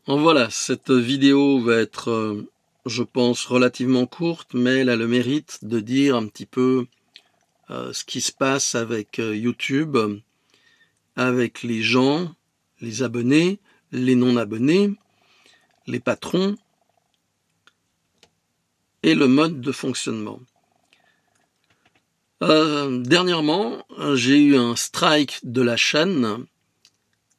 Voilà, cette vidéo va être, je pense, relativement courte, mais elle a le mérite de dire un petit peu ce qui se passe avec YouTube, avec les gens, les abonnés, les non-abonnés, les patrons et le mode de fonctionnement. Dernièrement, j'ai eu un strike de la chaîne,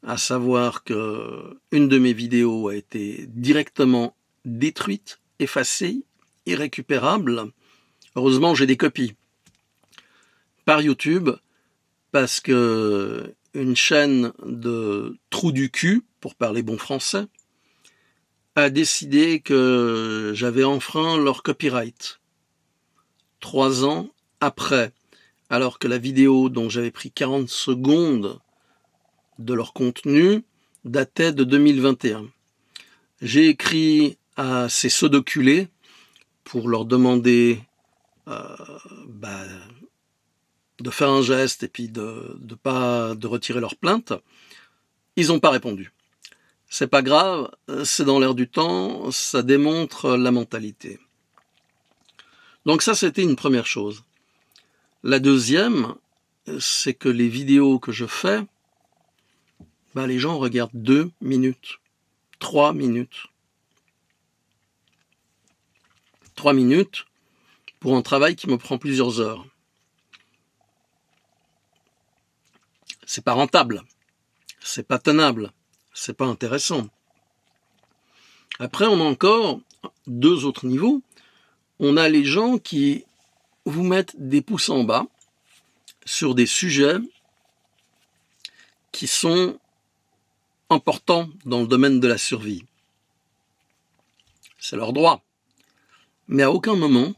à savoir que une de mes vidéos a été directement détruite, effacée, irrécupérable. Heureusement, j'ai des copies par YouTube parce que une chaîne de trous du cul, pour parler bon français, a décidé que j'avais enfreint leur copyright. 3 ans après, alors que la vidéo dont j'avais pris 40 secondes de leur contenu datait de 2021. J'ai écrit à ces sodoculés pour leur demander de faire un geste et puis de retirer leur plainte. Ils n'ont pas répondu. C'est pas grave, c'est dans l'air du temps, ça démontre la mentalité. Donc ça, c'était une première chose. La deuxième, c'est que les vidéos que je fais, les gens regardent 2 minutes, 3 minutes. 3 minutes pour un travail qui me prend plusieurs heures. C'est pas rentable, c'est pas tenable, c'est pas intéressant. Après, on a encore 2 autres niveaux. On a les gens qui vous mettent des pouces en bas sur des sujets qui sont importants dans le domaine de la survie. C'est leur droit. Mais à aucun moment,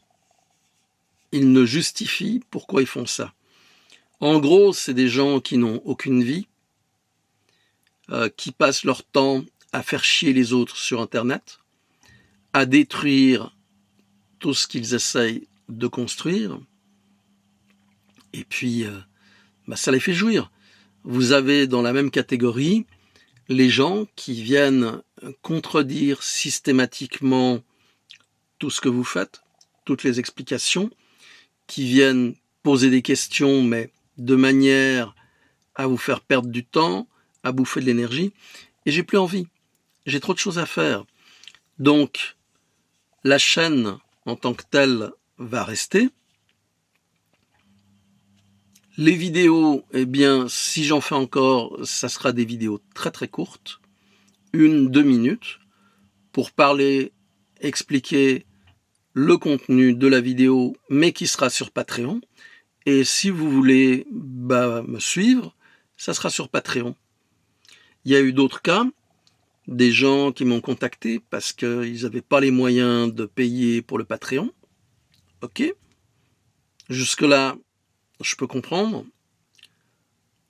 ils ne justifient pourquoi ils font ça. En gros, c'est des gens qui n'ont aucune vie, qui passent leur temps à faire chier les autres sur Internet, à détruire tout ce qu'ils essayent de construire, et puis ça les fait jouir. Vous avez dans la même catégorie les gens qui viennent contredire systématiquement tout ce que vous faites, toutes les explications, qui viennent poser des questions, mais de manière à vous faire perdre du temps, à bouffer de l'énergie, et j'ai plus envie. J'ai trop de choses à faire. Donc, la chaîne en tant que telle va rester. Les vidéos, eh bien, si j'en fais encore, ça sera des vidéos très très courtes, 1-2 minutes, pour parler, expliquer le contenu de la vidéo, mais qui sera sur Patreon. Et si vous voulez me suivre, ça sera sur Patreon. Il y a eu d'autres cas, des gens qui m'ont contacté parce qu'ils n'avaient pas les moyens de payer pour le Patreon. Ok, jusque-là, je peux comprendre.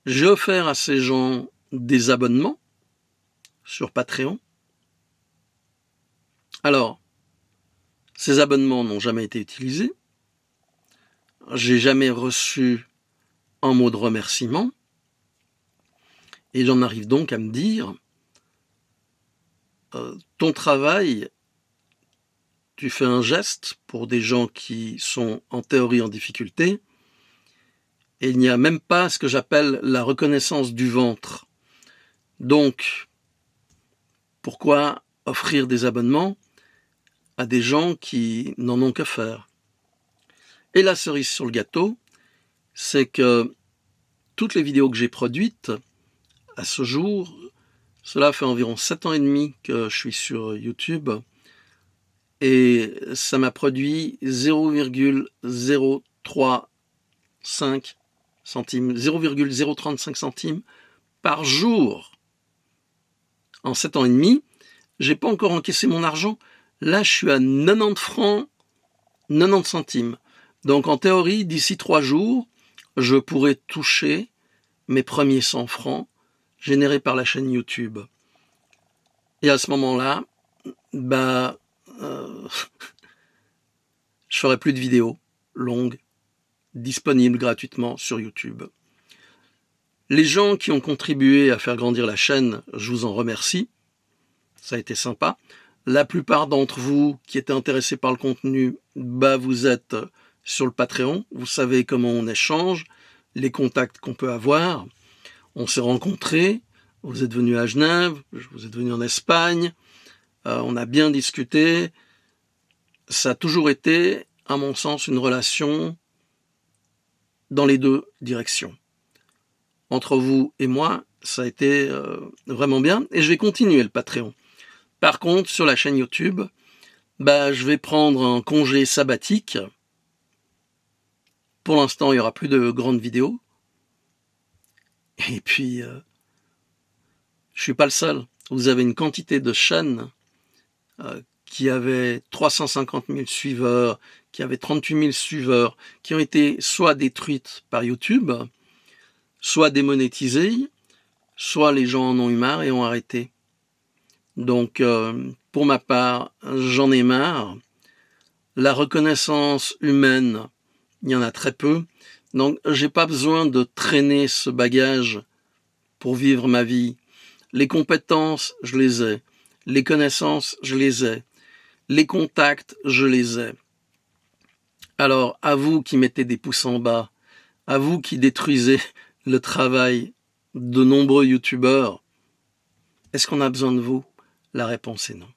J'ai offert à ces gens des abonnements sur Patreon. Alors, ces abonnements n'ont jamais été utilisés. J'ai jamais reçu un mot de remerciement. Et j'en arrive donc à me dire, ton travail, tu fais un geste pour des gens qui sont en théorie en difficulté, et il n'y a même pas ce que j'appelle la reconnaissance du ventre. Donc, pourquoi offrir des abonnements à des gens qui n'en ont que faire? Et la cerise sur le gâteau, c'est que toutes les vidéos que j'ai produites, à ce jour, cela fait environ 7 ans et demi que je suis sur YouTube, et ça m'a produit 0,035 centimes, 0,035 centimes par jour. En 7 ans et demi, j'ai pas encore encaissé mon argent. Là, je suis à 90 francs, 90 centimes. Donc, en théorie, d'ici 3 jours, je pourrais toucher mes premiers 100 francs générés par la chaîne YouTube. Et à ce moment-là, je ferai plus de vidéos longues, disponibles gratuitement sur YouTube. Les gens qui ont contribué à faire grandir la chaîne, je vous en remercie. ça a été sympa. La plupart d'entre vous qui étaient intéressés par le contenu, vous êtes sur le Patreon. Vous savez comment on échange, les contacts qu'on peut avoir. On s'est rencontrés, vous êtes venus à Genève, vous êtes venus en Espagne, on a bien discuté. Ça a toujours été, à mon sens, une relation dans les deux directions. Entre vous et moi, ça a été vraiment bien, et je vais continuer le Patreon. Par contre, sur la chaîne YouTube, je vais prendre un congé sabbatique. Pour l'instant, il n'y aura plus de grandes vidéos. Et puis, je suis pas le seul. Vous avez une quantité de chaînes qui avaient 350 000 suiveurs, qui avaient 38 000 suiveurs, qui ont été soit détruites par YouTube, soit démonétisées, soit les gens en ont eu marre et ont arrêté. Donc, pour ma part, j'en ai marre. La reconnaissance humaine, il y en a très peu. Donc, j'ai pas besoin de traîner ce bagage pour vivre ma vie. Les compétences, je les ai. Les connaissances, je les ai. Les contacts, je les ai. Alors, à vous qui mettez des pouces en bas, à vous qui détruisez le travail de nombreux youtubeurs, est-ce qu'on a besoin de vous ? La réponse est non.